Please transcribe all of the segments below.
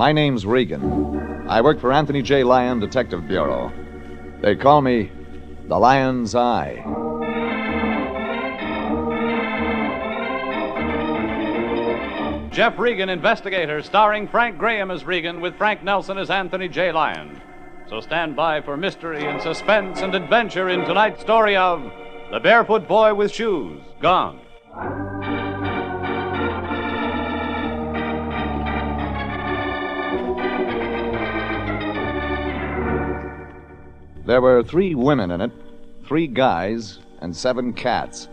My name's Regan. I work for Anthony J. Lyon Detective Bureau. They call me the Lion's Eye. Jeff Regan, Investigator, starring Frank Graham as Regan with Frank Nelson as Anthony J. Lyon. So stand by for mystery and suspense and adventure in tonight's story of The Barefoot Boy with Shoes Gone. There were 3 women in it, 3 guys, and 7 cats.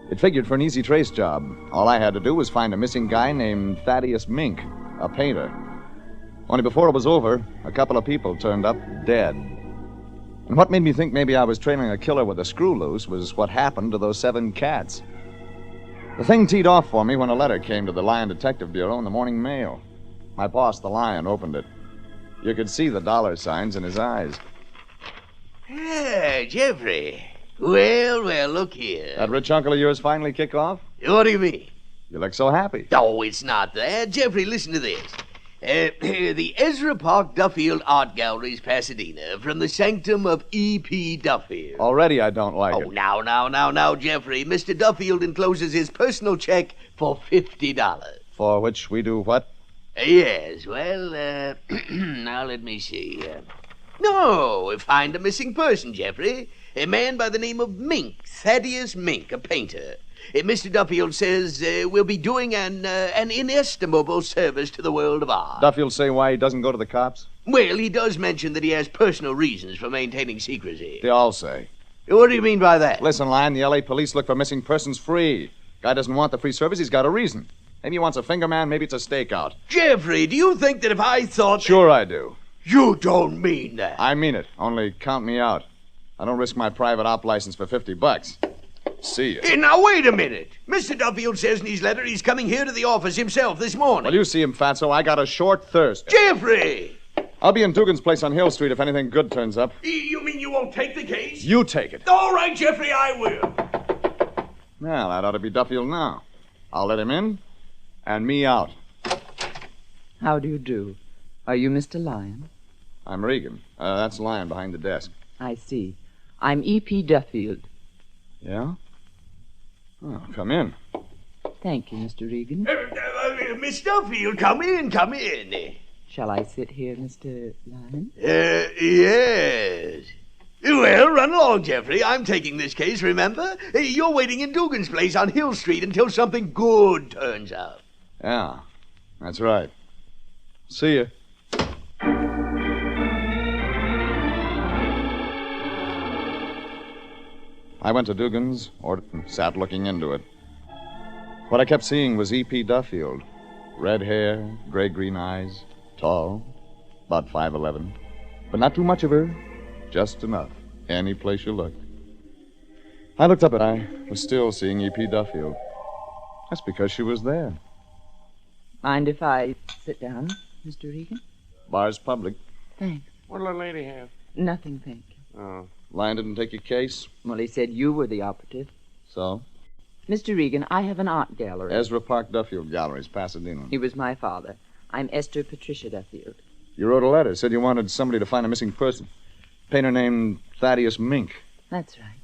It figured for an easy trace job. All I had to do was find a missing guy named Thaddeus Mink, a painter. Only before it was over, a couple of people turned up dead. And what made me think maybe I was trailing a killer with a screw loose was what happened to those 7 cats. The thing teed off for me when a letter came to the Lyon Detective Bureau in the morning mail. My boss, the Lion, opened it. You could see the dollar signs in his eyes. Ah, Jeffrey. Well, look here. That rich uncle of yours finally kick off? What do you mean? You look so happy. Oh, it's not that. Jeffrey, listen to this. The Ezra Park Duffield Art Galleries, Pasadena, from the sanctum of E.P. Duffield. Already I don't like it. Oh, now, Jeffrey. Mr. Duffield encloses his personal check for $50. For which we do what? Yes, well, now let me see. No, find a missing person, Jeffrey. A man by the name of Mink, Thaddeus Mink, a painter. Mr. Duffield says we'll be doing an inestimable service to the world of art. Duffield say why he doesn't go to the cops? Well, he does mention that he has personal reasons for maintaining secrecy. They all say. What do you mean by that? Listen, Lion, the L.A. police look for missing persons free. Guy doesn't want the free service, he's got a reason. Maybe he wants a finger man, maybe it's a stakeout. Jeffrey, do you think that if I thought... Sure I do. You don't mean that. I mean it, only count me out. I don't risk my private op license for $50. See you. Hey, now, wait a minute. Mr. Duffield says in his letter he's coming here to the office himself this morning. Well, you see him, Fatso. I got a short thirst. Jeffrey! I'll be in Dugan's place on Hill Street if anything good turns up. You mean you won't take the case? You take it. All right, Jeffrey, I will. Well, that ought to be Duffield now. I'll let him in, and me out. How do you do? Are you Mr. Lyon? I'm Regan. That's Lyon behind the desk. I see. I'm E.P. Duffield. Yeah? Oh, come in. Thank you, Mr. Regan. Miss Duffield, come in. Shall I sit here, Mr. Lyon? Yes. Well, run along, Jeffrey. I'm taking this case, remember? You're waiting in Dugan's place on Hill Street until something good turns up. Yeah, that's right. See you. I went to Dugan's, ordered, and sat looking into it. What I kept seeing was E.P. Duffield. Red hair, gray-green eyes, tall, about 5'11". But not too much of her, just enough, any place you looked. I looked up and I was still seeing E.P. Duffield. That's because she was there. Mind if I sit down, Mr. Regan? Bar's public. Thanks. What'll the lady have? Nothing, thank you. Oh. Lyon didn't take your case? Well, he said you were the operative. So? Mr. Regan, I have an art gallery. Ezra Park Duffield Galleries, Pasadena. He was my father. I'm Esther Patricia Duffield. You wrote a letter, said you wanted somebody to find a missing person. Painter named Thaddeus Mink. That's right.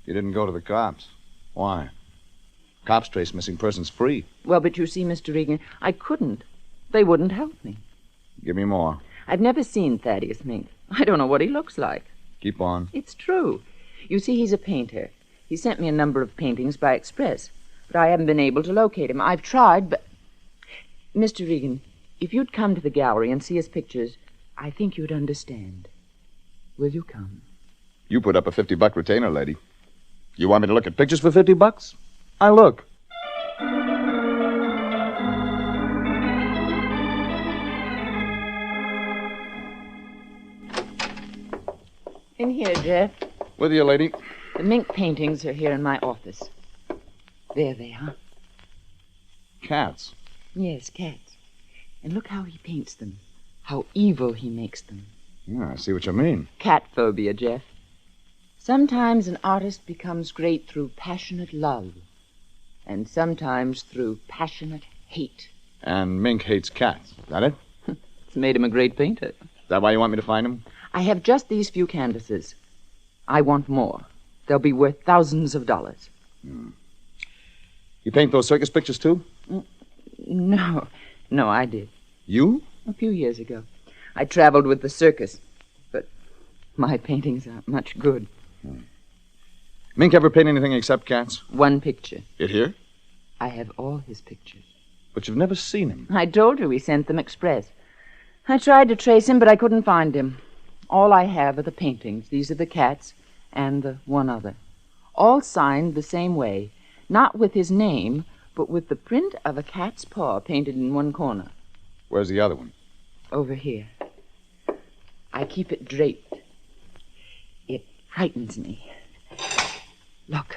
You didn't go to the cops. Why? Cops trace missing persons free. Well, but you see, Mr. Regan, I couldn't. They wouldn't help me. Give me more. I've never seen Thaddeus Mink. I don't know what he looks like. Keep on. It's true. You see, he's a painter. He sent me a number of paintings by express, but I haven't been able to locate him. I've tried, but... Mr. Regan, if you'd come to the gallery and see his pictures, I think you'd understand. Will you come? You put up a $50 retainer, lady. You want me to look at pictures for $50? I look. In here, Jeff. With you, lady. The Mink paintings are here in my office. There they are. Cats. Yes, cats. And look how he paints them. How evil he makes them. Yeah, I see what you mean. Cat phobia, Jeff. Sometimes an artist becomes great through passionate love. And sometimes through passionate hate. And Mink hates cats. Is that it? It's made him a great painter. Is that why you want me to find him? I have just these few canvases. I want more. They'll be worth thousands of dollars. You paint those circus pictures, too? No, I did. You? A few years ago. I traveled with the circus, but my paintings aren't much good. Mink ever paint anything except cats? One picture. It here? I have all his pictures. But you've never seen him. I told you he sent them express. I tried to trace him, but I couldn't find him. All I have are the paintings. These are the cats and the one other. All signed the same way. Not with his name, but with the print of a cat's paw painted in one corner. Where's the other one? Over here. I keep it draped. It frightens me. Look.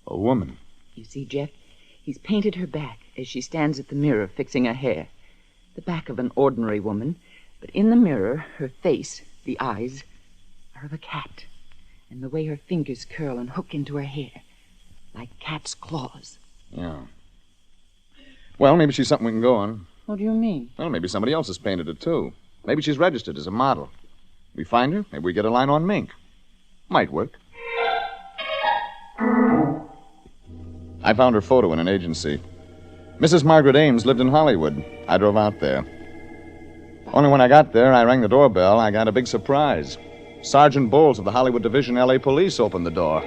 A woman. You see, Jeff? He's painted her back as she stands at the mirror fixing her hair. The back of an ordinary woman, but in the mirror, her face, the eyes, are of a cat. And the way her fingers curl and hook into her hair, like cat's claws. Yeah. Well, maybe she's something we can go on. What do you mean? Well, maybe somebody else has painted it, too. Maybe she's registered as a model. We find her, maybe we get a line on Mink. Might work. I found her photo in an agency. Mrs. Margaret Ames lived in Hollywood. I drove out there. Only when I got there, I rang the doorbell, I got a big surprise. Sergeant Bowles of the Hollywood Division L.A. Police opened the door.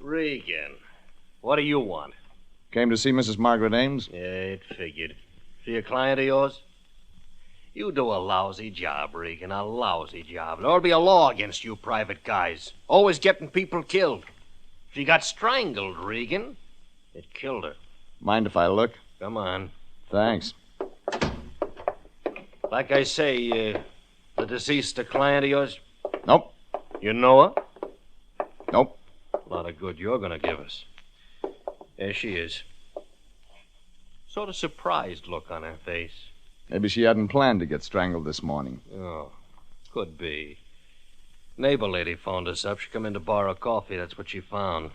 Regan, what do you want? Came to see Mrs. Margaret Ames? Yeah, it figured. She a client of yours? You do a lousy job, Regan, a lousy job. There'll be a law against you private guys. Always getting people killed. She got strangled, Regan. It killed her. Mind if I look? Come on. Thanks. Like I say, the deceased a client of yours? Nope. You know her? Nope. A lot of good you're gonna give us. There she is. Sort of surprised look on her face. Maybe she hadn't planned to get strangled this morning. Oh, could be. Neighbor lady phoned us up. She come in to borrow coffee. That's what she found.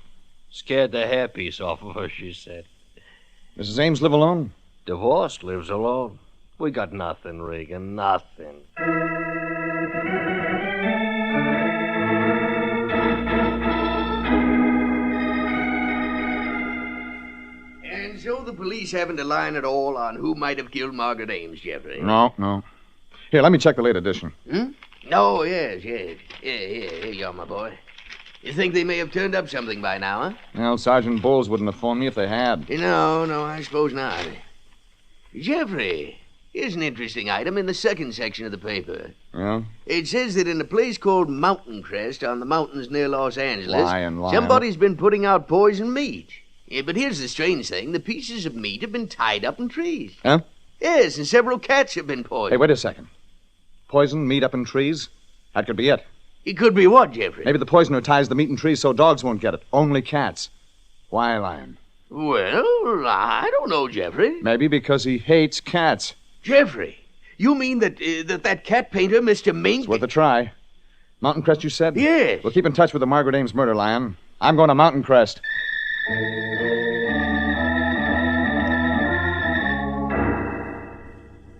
Scared the hairpiece off of her, she said. Mrs. Ames live alone? Divorced, lives alone. We got nothing, Regan, nothing. And so the police haven't a line at all on who might have killed Margaret Ames, Jeffrey? No. Here, let me check the late edition. Oh, yes. Here you are, my boy. You think they may have turned up something by now, huh? Well, Sergeant Bowles wouldn't have phoned me if they had. No, I suppose not. Jeffrey, here's an interesting item in the second section of the paper. Yeah? It says that in a place called Mountain Crest on the mountains near Los Angeles, Lion. somebody's been putting out poison meat. Yeah, but here's the strange thing. The pieces of meat have been tied up in trees. Huh? Yes, and several cats have been poisoned. Hey, wait a second. Poison, meat up in trees? That could be it. It could be what, Jeffrey? Maybe the poisoner ties the meat in trees so dogs won't get it. Only cats. Why, Lion? Well, I don't know, Jeffrey. Maybe because he hates cats. Jeffrey, you mean that that cat painter, Mr. Mink... It's worth a try. Mountain Crest, you said? Yes. We'll keep in touch with the Margaret Ames murder, Lion. I'm going to Mountain Crest.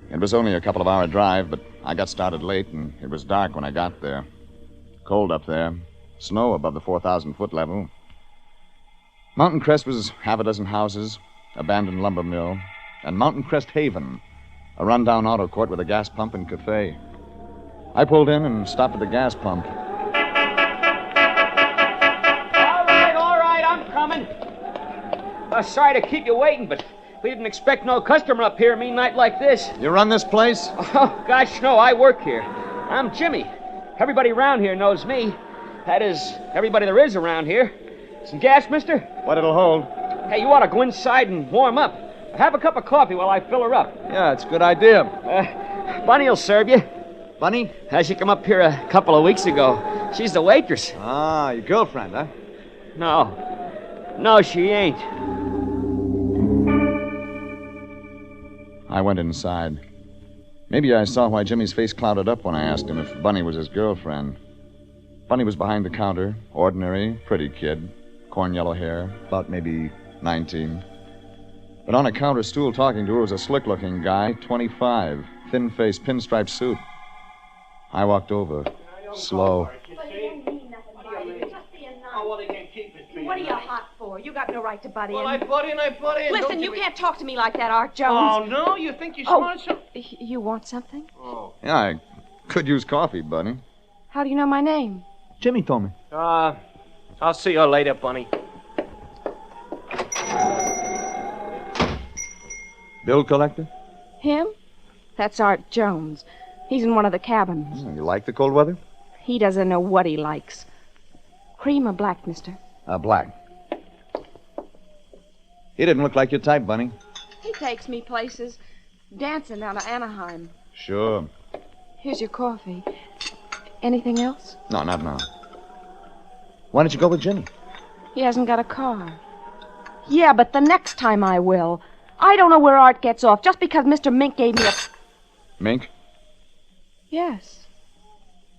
It was only a couple of hour drive, but I got started late, and it was dark when I got there. Cold up there. Snow above the 4,000-foot level. Mountain Crest was half a dozen houses, abandoned lumber mill, and Mountain Crest Haven, a rundown auto court with a gas pump and cafe. I pulled in and stopped at the gas pump. All right, I'm coming. Sorry to keep you waiting, but we didn't expect no customer up here a mean night like this. You run this place? Oh, gosh, no, I work here. I'm Jimmy. Everybody around here knows me. That is, everybody there is around here. Some gas, mister? What it'll hold. Hey, you ought to go inside and warm up. Have a cup of coffee while I fill her up. Yeah, it's a good idea. Bunny'll serve you. Bunny? She come up here a couple of weeks ago. She's the waitress. Ah, your girlfriend, huh? No, she ain't. I went inside. Maybe I saw why Jimmy's face clouded up when I asked him if Bunny was his girlfriend. Bunny was behind the counter, ordinary, pretty kid, corn yellow hair, about maybe 19. But on a counter stool talking to her was a slick-looking guy, 25, thin-faced, pinstripe suit. I walked over, slow. What are you hot for? You got no right to butt in. Well, I butt in. Listen, you can't talk to me like that, Art Jones. Oh, no? You think you smart something? You want something? Oh. Yeah, I could use coffee, Bunny. How do you know my name? Jimmy told me. I'll see you later, Bunny. Bill collector? Him? That's Art Jones. He's in one of the cabins. You like the cold weather? He doesn't know what he likes. Cream or black, mister? Black. He didn't look like your type, Bunny. He takes me places. Dancing down to Anaheim. Sure. Here's your coffee. Anything else? No, not now. Why don't you go with Jimmy? He hasn't got a car. Yeah, but the next time I will. I don't know where Art gets off just because Mr. Mink gave me a... Mink? Yes.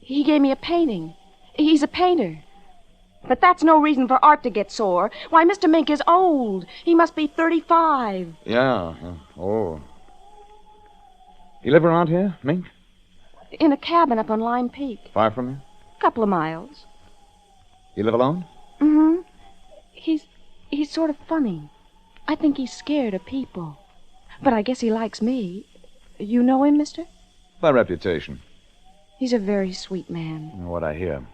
He gave me a painting. He's a painter. But that's no reason for Art to get sore. Why, Mr. Mink is old. He must be 35. Yeah. Oh. You live around here, Mink? In a cabin up on Lime Peak. Far from here? Couple of miles. You live alone? Mm-hmm. He's sort of funny. I think he's scared of people. But I guess he likes me. You know him, mister? By reputation. He's a very sweet man. What I hear.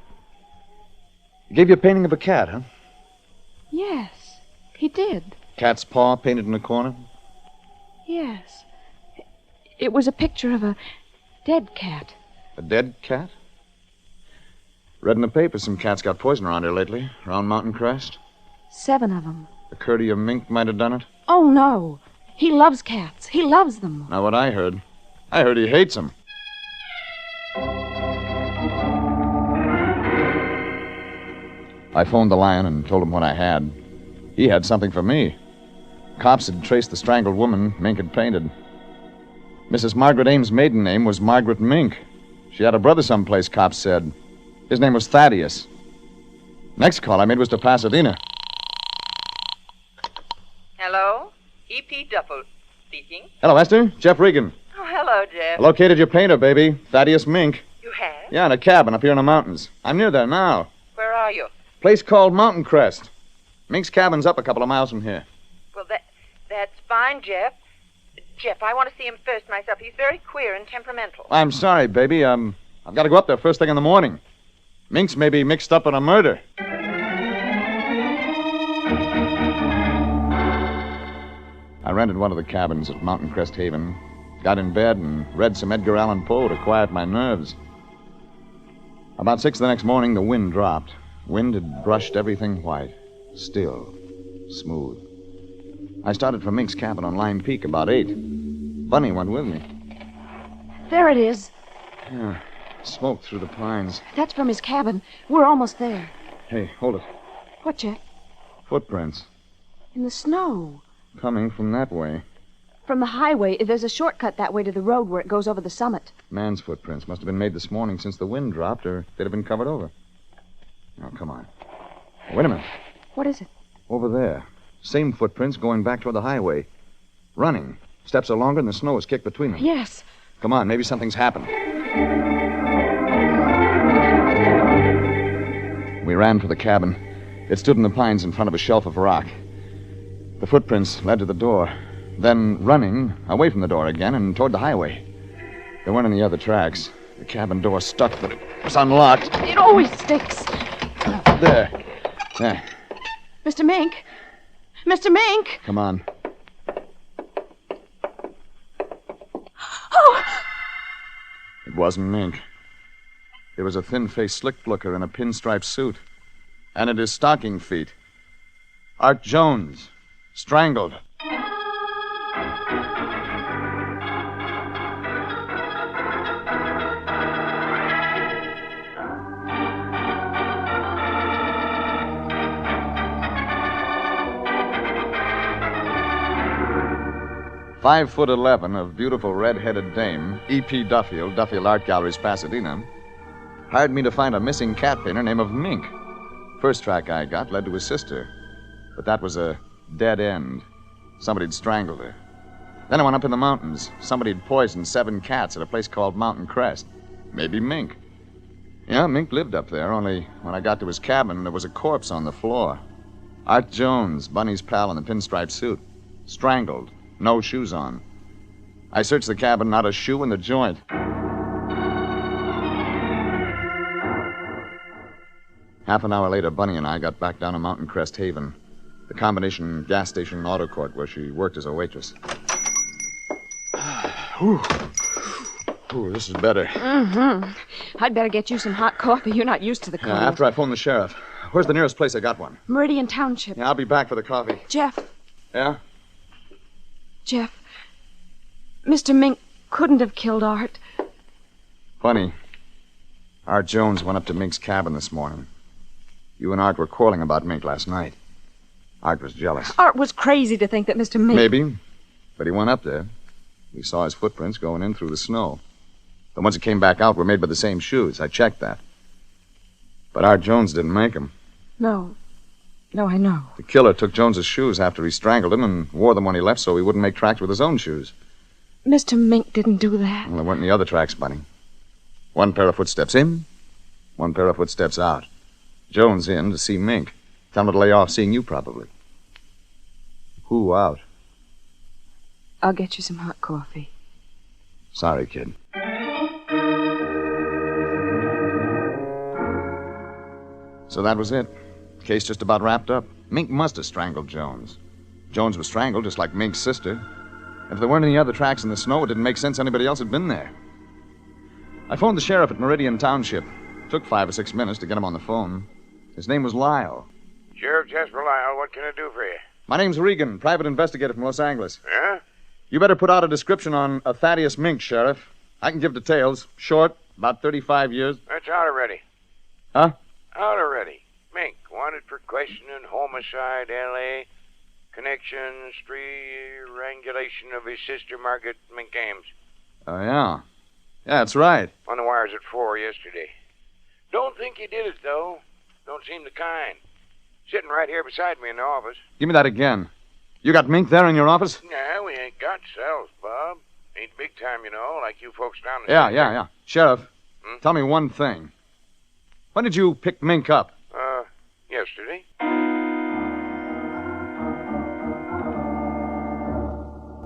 He gave you a painting of a cat, huh? Yes, he did. Cat's paw painted in a corner? Yes. It was a picture of a dead cat. A dead cat? Read in the paper some cats got poison around here lately, around Mountain Crest. 7 of them. The courtier Mink might have done it? Oh, no. He loves cats. He loves them. Not what I heard. I heard he hates them. I phoned the Lion and told him what I had. He had something for me. Cops had traced the strangled woman Mink had painted. Mrs. Margaret Ames' maiden name was Margaret Mink. She had a brother someplace, cops said. His name was Thaddeus. Next call I made was to Pasadena. Hello? E.P. Duffel speaking. Hello, Esther. Jeff Regan. Oh, hello, Jeff. I located your painter, baby. Thaddeus Mink. You have? Yeah, in a cabin up here in the mountains. I'm near there now. Where are you? Place called Mountain Crest. Mink's cabin's up a couple of miles from here. Well, that's fine, Jeff. Jeff, I want to see him first myself. He's very queer and temperamental. I'm sorry, baby. I've got to go up there first thing in the morning. Mink's may be mixed up in a murder. I rented one of the cabins at Mountain Crest Haven, got in bed and read some Edgar Allan Poe to quiet my nerves. About 6 the next morning, the wind dropped. Wind had brushed everything white, still, smooth. I started for Mink's cabin on Lime Peak about 8. Bunny went with me. There it is. Yeah, smoke through the pines. That's from his cabin. We're almost there. Hey, hold it. What, Jeff? Footprints. In the snow. Coming from that way. From the highway, there's a shortcut that way to the road where it goes over the summit. Man's footprints must have been made this morning since the wind dropped, or they'd have been covered over. Now, come on. Wait a minute. What is it? Over there. Same footprints going back toward the highway. Running. Steps are longer and the snow is kicked between them. Yes. Come on, maybe something's happened. We ran for the cabin. It stood in the pines in front of a shelf of rock. The footprints led to the door. Then running, away from the door again and toward the highway. There weren't any other tracks. The cabin door stuck, but it was unlocked. It always sticks. There. There. Mr. Mink. Mr. Mink. Come on. Oh! It wasn't Mink. It was a thin-faced slick-looker in a pinstripe suit. And at his stocking feet, Art Jones, strangled. "5'11" of beautiful red-headed dame, E.P. Duffield, Duffield Art Galleries, Pasadena, hired me to find a missing cat painter named of Mink. First track I got led to his sister, but that was a dead end. Somebody'd strangled her. Then I went up in the mountains. Somebody'd poisoned 7 cats at a place called Mountain Crest. Maybe Mink. Yeah, Mink lived up there, only when I got to his cabin, there was a corpse on the floor. Art Jones, Bunny's pal in the pinstripe suit. Strangled. No shoes on. I searched the cabin, not a shoe in the joint. Half an hour later, Bunny and I got back down to Mountain Crest Haven, the combination gas station and auto court where she worked as a waitress. Whew. Ooh, this is better. Mm-hmm. I'd better get you some hot coffee. You're not used to the cold. Yeah, after I phone the sheriff. Where's the nearest place I got one? Meridian Township. Yeah, I'll be back for the coffee. Jeff. Yeah? Jeff. Mr. Mink couldn't have killed Art. Funny. Art Jones went up to Mink's cabin this morning. You and Art were quarreling about Mink last night. Art was jealous. Art was crazy to think that Mr. Mink... Maybe. But he went up there. We saw his footprints going in through the snow. The ones that came back out were made by the same shoes. I checked that. But Art Jones didn't make them. No. No, I know. The killer took Jones's shoes after he strangled him and wore them when he left so he wouldn't make tracks with his own shoes. Mr. Mink didn't do that. Well, there weren't any other tracks, Bunny. One pair of footsteps in, one pair of footsteps out. Jones in to see Mink. Tell him to lay off seeing you, probably. Who out? I'll get you some hot coffee. Sorry, kid. So that was it. Case just about wrapped up. Mink must have strangled Jones. Jones was strangled just like Mink's sister. If there weren't any other tracks in the snow, it didn't make sense anybody else had been there. I phoned the sheriff at Meridian Township. It took 5 or 6 minutes to get him on the phone. His name was Lyle. Sheriff Jasper Lyle, what can I do for you? My name's Regan, private investigator from Los Angeles. Yeah? You better put out a description on a Thaddeus Mink, Sheriff. I can give details. Short, about 35 years. That's out already. Huh? Out already. Mink, wanted for questioning, homicide, L.A., connection, strangulation of his sister, Margaret Mink Ames. Oh, yeah. Yeah, that's right. On the wires at 4 yesterday. Don't think he did it, though. Don't seem the kind. Sitting right here beside me in the office. Give me that again. You got Mink there in your office? Nah, we ain't got cells, Bob. Ain't big time, you know, like you folks down the Yeah. Sheriff, tell me one thing. When did you pick Mink up? Yesterday.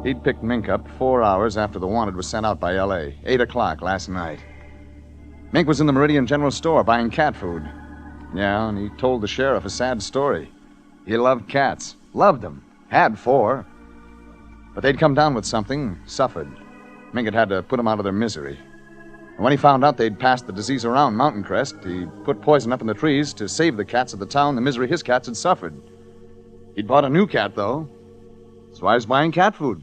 He'd picked Mink up 4 hours after the wanted was sent out by L.A., 8 o'clock last night. Mink was in the Meridian General Store buying cat food. Yeah, and he told the sheriff a sad story. He loved cats. Loved them. Had 4. But they'd come down with something, suffered. Mink had to put them out of their misery. And when he found out they'd passed the disease around Mountain Crest, he put poison up in the trees to save the cats of the town the misery his cats had suffered. He'd bought a new cat, though. That's why he was buying cat food.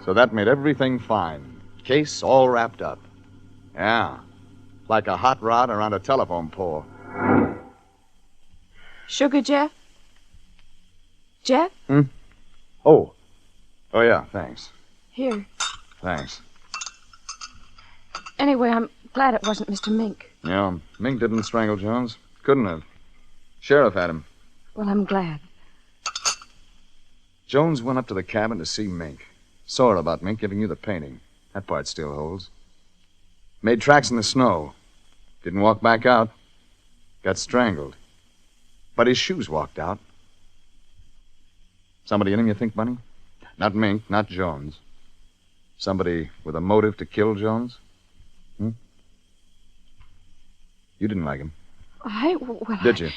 So that made everything fine. Case all wrapped up. Yeah. Like a hot rod around a telephone pole. Sugar, Jeff? Jeff? Oh, yeah, thanks. Here. Thanks. Anyway, I'm glad it wasn't Mr. Mink. Yeah, Mink didn't strangle Jones. Couldn't have. Sheriff had him. Well, I'm glad. Jones went up to the cabin to see Mink. Saw about Mink giving you the painting. That part still holds. Made tracks in the snow. Didn't walk back out. Got strangled. But his shoes walked out. Somebody in him, you think, Bunny? Not Mink, not Jones. Somebody with a motive to kill Jones? You didn't like him. Well, Did you?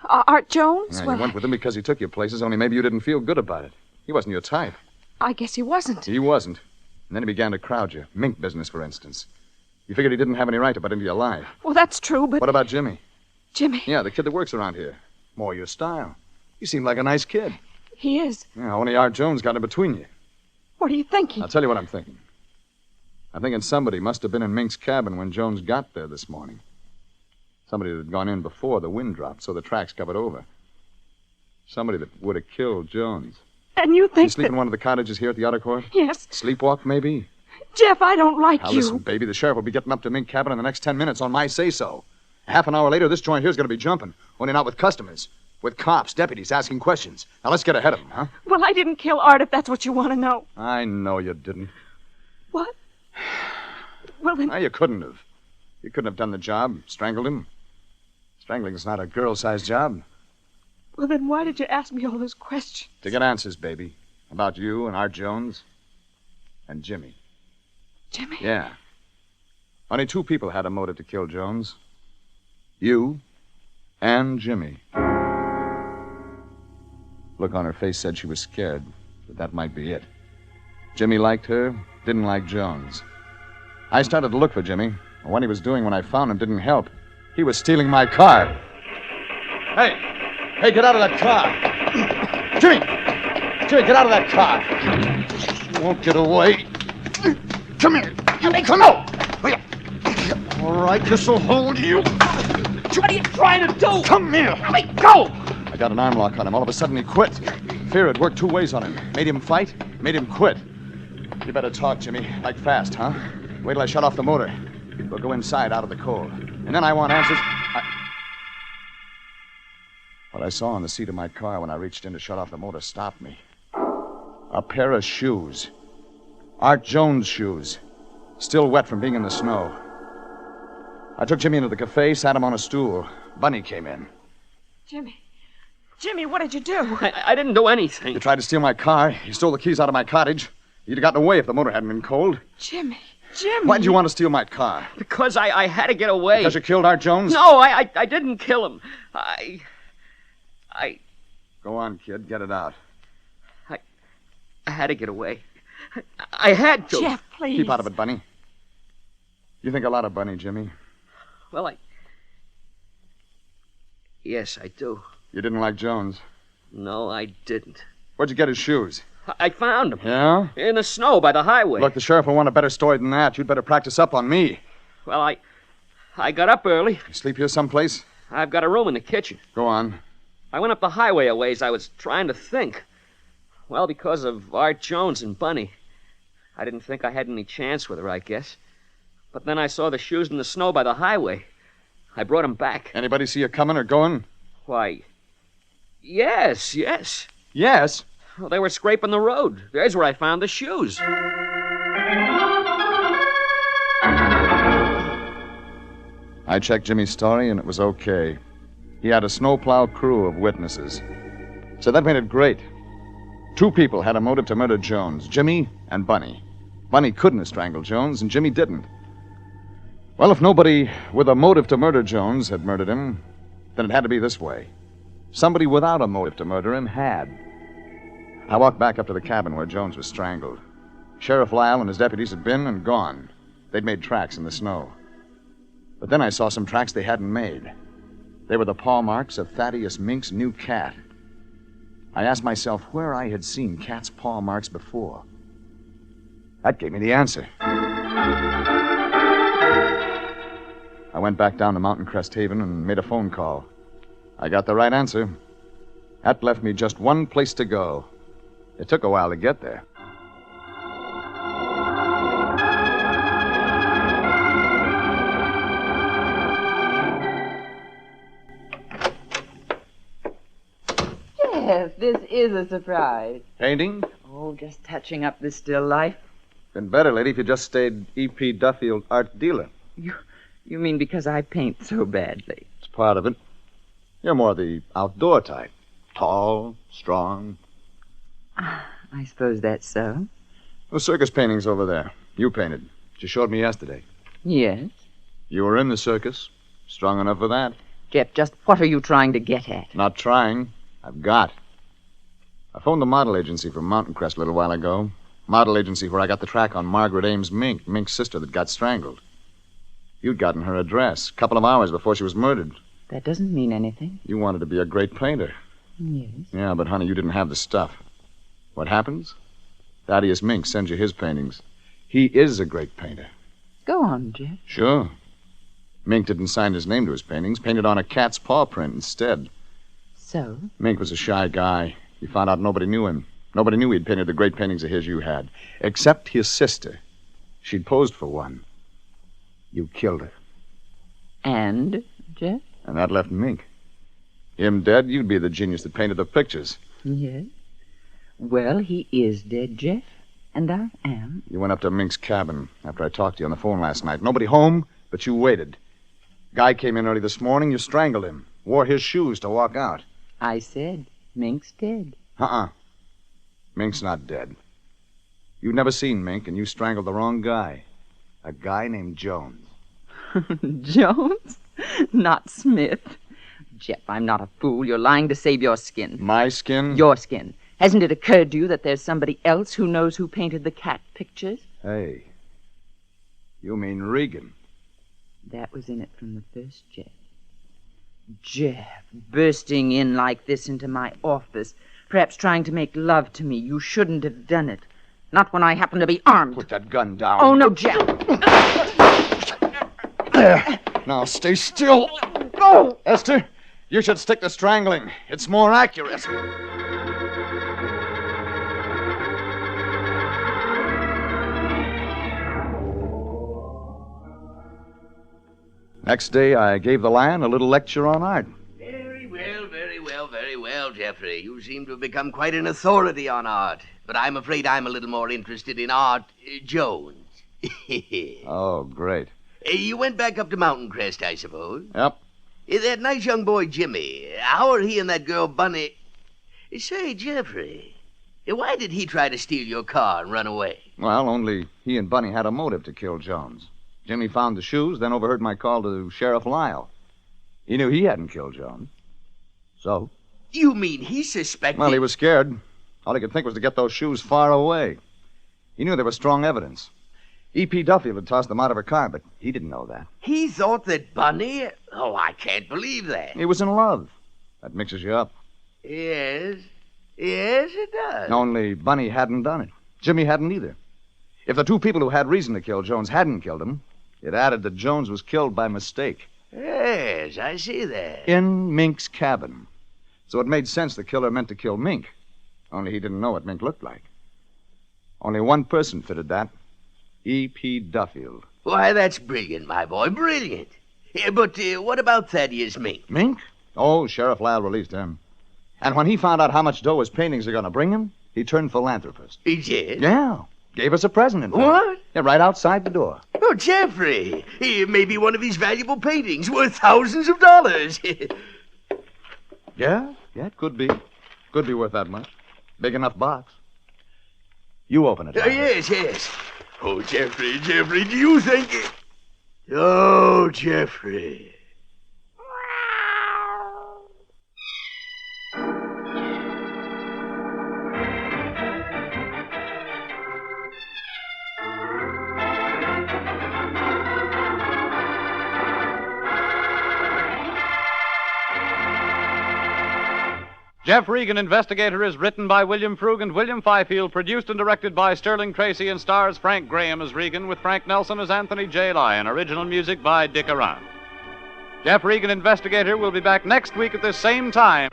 Art Jones? Yeah, well, you went with him because he took you places, only maybe you didn't feel good about it. He wasn't your type. I guess he wasn't. He wasn't. And then he began to crowd you. Mink business, for instance. You figured he didn't have any right to butt into your life. Well, that's true, but... What about Jimmy? Jimmy? Yeah, the kid that works around here. More your style. You seem like a nice kid. He is. Yeah, only Art Jones got in between you. What are you thinking? I'll tell you what I'm thinking. I'm thinking somebody must have been in Mink's cabin when Jones got there this morning. Somebody that had gone in before the wind dropped, so the tracks covered over. Somebody that would have killed Jones. And you think You sleep in one of the cottages here at the Outer Court? Yes. Sleepwalk, maybe? Jeff, I don't like Now, you. listen, baby, the sheriff will be getting up to Mink cabin in the next 10 minutes on my say-so. Half an hour later, this joint here's going to be jumping, only not with customers. with cops, deputies asking questions. Now, let's get ahead of them, huh? Well, I didn't kill Art, if that's what you want to know. I know you didn't. What? Well, then... No, you couldn't have. You couldn't have done the job, strangled him. Strangling's not a girl-sized job. Well, then why did you ask me all those questions? To get answers, baby. About you and Art Jones and Jimmy. Jimmy? Yeah. Only 2 people had a motive to kill Jones. You and Jimmy. Look on her face said she was scared, but that might be it. Jimmy liked her, didn't like Jones. I started to look for Jimmy. What he was doing when I found him didn't help. He was stealing my car. Hey! Hey, get out of that car! Jimmy! Jimmy, get out of that car! You won't get away. Come here! Come out! All right, this'll hold you. What are you trying to do? Come here! Let me go! I got an arm lock on him. All of a sudden, he quit. Fear had worked 2 ways on him. Made him fight, made him quit. You better talk, Jimmy. Like fast, huh? Wait till I shut off the motor. We'll go inside, out of the cold. And then I want answers. What I saw on the seat of my car when I reached in to shut off the motor stopped me. A pair of shoes. Art Jones' shoes. Still wet from being in the snow. I took Jimmy into the cafe, sat him on a stool. Bunny came in. Jimmy, what did you do? I didn't do anything. You tried to steal my car. You stole the keys out of my cottage. You'd have gotten away if the motor hadn't been cold. Jimmy. Why did you want to steal my car? Because I had to get away. Because you killed Art Jones? No, I didn't kill him. I... Go on, kid. Get it out. I had to get away. I had to. Jeff, please. Keep out of it, Bunny. You think a lot of Bunny, Jimmy. Well, Yes, I do. You didn't like Jones? No, I didn't. Where'd you get his shoes? I found them. Yeah? In the snow by the highway. Look, the sheriff will want a better story than that. You'd better practice up on me. Well, I got up early. You sleep here someplace? I've got a room in the kitchen. Go on. I went up the highway a ways. I was trying to think. Well, because of Art Jones and Bunny. I didn't think I had any chance with her, I guess. But then I saw the shoes in the snow by the highway. I brought them back. Anybody see you coming or going? Why, yes. Yes? Well, they were scraping the road. There's where I found the shoes. I checked Jimmy's story, and it was okay. He had a snowplow crew of witnesses. So that made it great. 2 people had a motive to murder Jones, Jimmy and Bunny. Bunny couldn't have strangled Jones, and Jimmy didn't. Well, if nobody with a motive to murder Jones had murdered him, then it had to be this way. Somebody without a motive to murder him had. I walked back up to the cabin where Jones was strangled. Sheriff Lyle and his deputies had been and gone. They'd made tracks in the snow. But then I saw some tracks they hadn't made. They were the paw marks of Thaddeus Mink's new cat. I asked myself where I had seen cat's paw marks before. That gave me the answer. I went back down to Mountain Crest Haven and made a phone call. I got the right answer. That left me just one place to go. It took a while to get there. Yes, this is a surprise. Painting? Oh, just touching up this still life. Been better, lady, if you just stayed E.P. Duffield art dealer. You mean because I paint so badly? It's part of it. You're more the outdoor type. Tall, strong. I suppose that's so. The circus painting's over there. You painted. You showed me yesterday. Yes. You were in the circus. Strong enough for that. Jeff, just what are you trying to get at? Not trying. I've got. I phoned the model agency from Mountain Crest a little while ago. Model agency where I got the track on Margaret Ames Mink, Mink's sister that got strangled. You'd gotten her address a couple of hours before she was murdered. That doesn't mean anything. You wanted to be a great painter. Yes. Yeah, but, honey, you didn't have the stuff. What happens? Thaddeus Mink sends you his paintings. He is a great painter. Go on, Jeff. Sure. Mink didn't sign his name to his paintings, painted on a cat's paw print instead. So? Mink was a shy guy. He found out nobody knew him. Nobody knew he'd painted the great paintings of his you had. Except his sister. She'd posed for one. You killed her. And, Jeff? And that left Mink. Him dead, you'd be the genius that painted the pictures. Yes? Well, he is dead, Jeff, and I am. You went up to Mink's cabin after I talked to you on the phone last night. Nobody home, but you waited. Guy came in early this morning, you strangled him. Wore his shoes to walk out. I said, Mink's dead. Mink's not dead. You've never seen Mink, and you strangled the wrong guy. A guy named Jones. Jones? Not Smith. Jeff, I'm not a fool. You're lying to save your skin. My skin? Your skin. Hasn't it occurred to you that there's somebody else who knows who painted the cat pictures? Hey. You mean Regan. That was in it from the first, Jeff. Jeff, bursting in like this into my office, perhaps trying to make love to me. You shouldn't have done it. Not when I happen to be armed. Put that gun down. Oh, no, Jeff. There. Now, stay still. Go! Esther, you should stick to strangling. It's more accurate. Next day, I gave the Lion a little lecture on art. Very well, Jeffrey. You seem to have become quite an authority on art. But I'm afraid I'm a little more interested in Art Jones. Oh, great. You went back up to Mountain Crest, I suppose? Yep. That nice young boy, Jimmy. How are he and that girl, Bunny? Say, Jeffrey, why did he try to steal your car and run away? Well, only he and Bunny had a motive to kill Jones. Jimmy found the shoes, then overheard my call to Sheriff Lyle. He knew he hadn't killed Jones. So? You mean he suspected... Well, he was scared. All he could think was to get those shoes far away. He knew there was strong evidence. E.P. Duffield had tossed them out of her car, but he didn't know that. He thought that Bunny... Oh, I can't believe that. He was in love. That mixes you up. Yes, it does. Only Bunny hadn't done it. Jimmy hadn't either. If the two people who had reason to kill Jones hadn't killed him, it added that Jones was killed by mistake. Yes, I see that. In Mink's cabin. So it made sense the killer meant to kill Mink. Only he didn't know what Mink looked like. Only one person fitted that. E.P. Duffield. Why, that's brilliant, my boy, brilliant. But what about Thaddeus Mink? Mink? Oh, Sheriff Lyle released him. And when he found out how much dough his paintings are going to bring him, he turned philanthropist. He did? Yeah. Gave us a present, in fact. What? Yeah, right outside the door. Oh, Jeffrey, maybe one of his valuable paintings worth thousands of dollars. Yeah, it could be. Could be worth that much. Big enough box. You open it. Yes. Oh, Jeffrey, do you think it... Oh, Jeffrey. Jeff Regan, Investigator, is written by William Frug and William Fifield, produced and directed by Sterling Tracy, and stars Frank Graham as Regan, with Frank Nelson as Anthony J. Lyon. Original music by Dick Arant. Jeff Regan, Investigator, will be back next week at this same time.